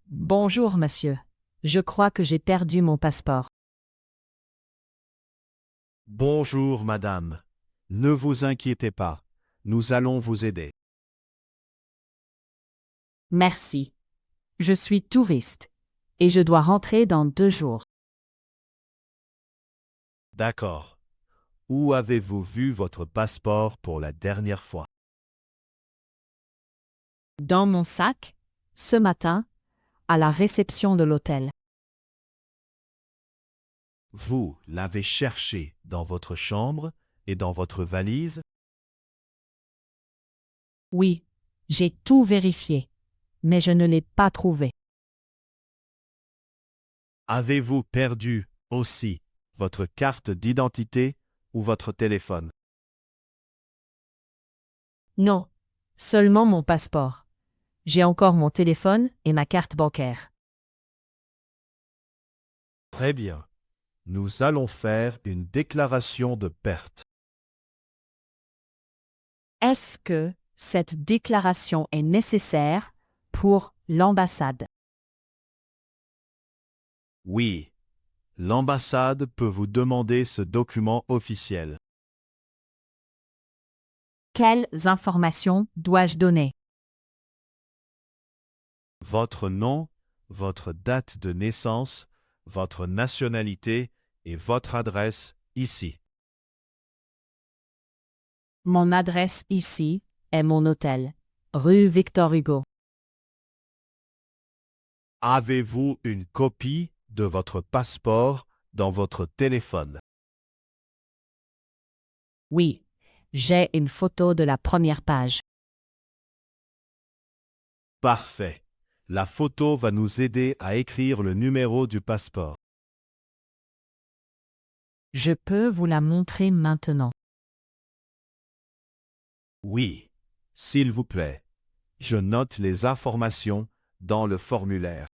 Bonjour, monsieur. Je crois que j'ai perdu mon passeport. Bonjour, madame. Ne vous inquiétez pas. Nous allons vous aider. Merci. Je suis touriste. Et je dois rentrer dans 2 jours. D'accord. Où avez-vous vu votre passeport pour la dernière fois? Dans mon sac, ce matin, à la réception de l'hôtel. Vous l'avez cherché dans votre chambre et dans votre valise? Oui, j'ai tout vérifié. Mais je ne l'ai pas trouvé. Avez-vous perdu aussi votre carte d'identité ou votre téléphone? Non, seulement mon passeport. J'ai encore mon téléphone et ma carte bancaire. Très bien. Nous allons faire une déclaration de perte. Est-ce que cette déclaration est nécessaire pour l'ambassade? Oui. L'ambassade peut vous demander ce document officiel. Quelles informations dois-je donner? Votre nom, votre date de naissance, votre nationalité et votre adresse ici. Mon adresse ici est mon hôtel, rue Victor Hugo. Avez-vous une copie de votre passeport dans votre téléphone? Oui, j'ai une photo de la première page. Parfait. La photo va nous aider à écrire le numéro du passeport. Je peux vous la montrer maintenant. Oui, s'il vous plaît. Je note les informations dans le formulaire.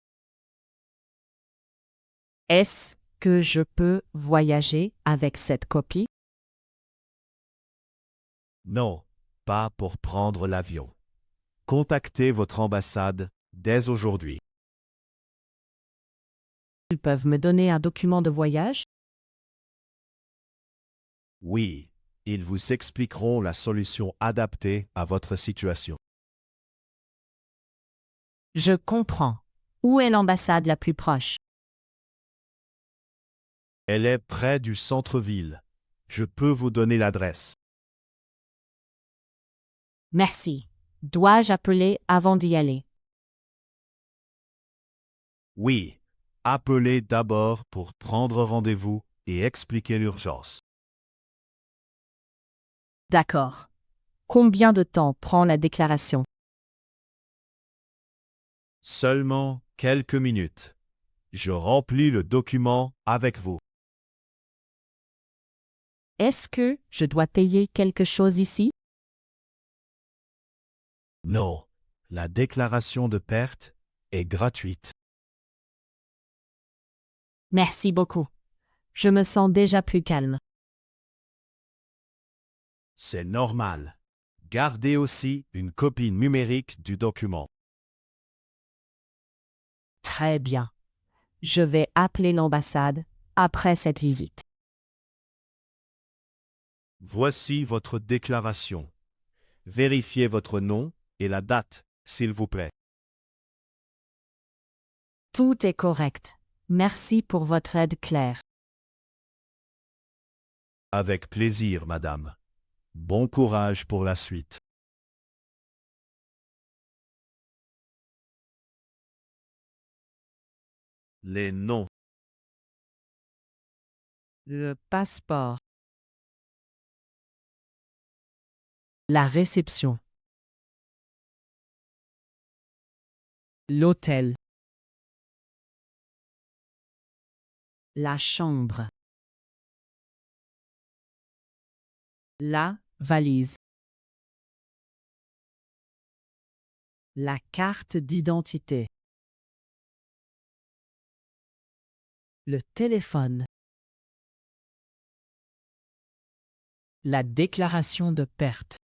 Est-ce que je peux voyager avec cette copie? Non, pas pour prendre l'avion. Contactez votre ambassade dès aujourd'hui. Ils peuvent me donner un document de voyage? Oui, ils vous expliqueront la solution adaptée à votre situation. Je comprends. Où est l'ambassade la plus proche? Elle est près du centre-ville. Je peux vous donner l'adresse. Merci. Dois-je appeler avant d'y aller? Oui, appelez d'abord pour prendre rendez-vous et expliquer l'urgence. D'accord. Combien de temps prend la déclaration? Seulement quelques minutes. Je remplis le document avec vous. Est-ce que je dois payer quelque chose ici? Non, la déclaration de perte est gratuite. Merci beaucoup. Je me sens déjà plus calme. C'est normal. Gardez aussi une copie numérique du document. Très bien. Je vais appeler l'ambassade après cette visite. Voici votre déclaration. Vérifiez votre nom et la date, s'il vous plaît. Tout est correct. Merci pour votre aide claire. Avec plaisir, madame. Bon courage pour la suite. Les noms. Le passeport. La réception. L'hôtel. La chambre. La valise. La carte d'identité. Le téléphone. La déclaration de perte.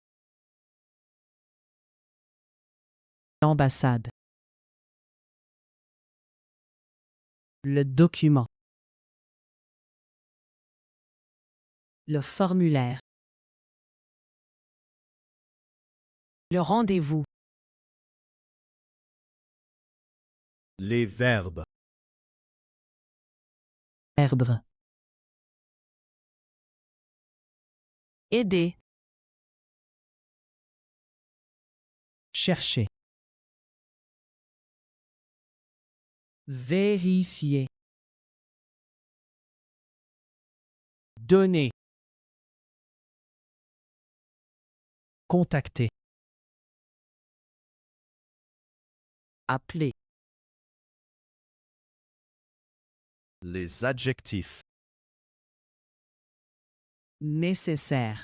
L'ambassade. Le document. Le formulaire. Le rendez-vous. Les verbes. Perdre. Aider. Chercher. Vérifier. Donner. Contacter. Appeler. Les adjectifs. Nécessaire.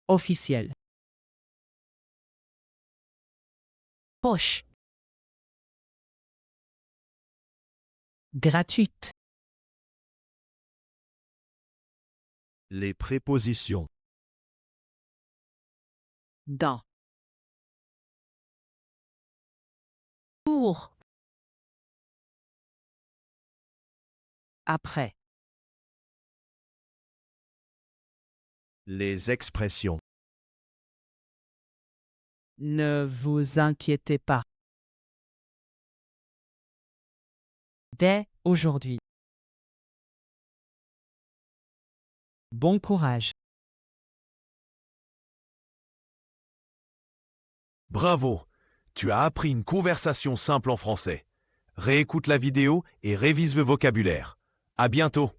Officiel. Poche. Gratuite. Les prépositions. Dans. Pour. Après. Les expressions. Ne vous inquiétez pas. Dès aujourd'hui. Bon courage. Bravo! Tu as appris une conversation simple en français. Réécoute la vidéo et révise le vocabulaire. À bientôt!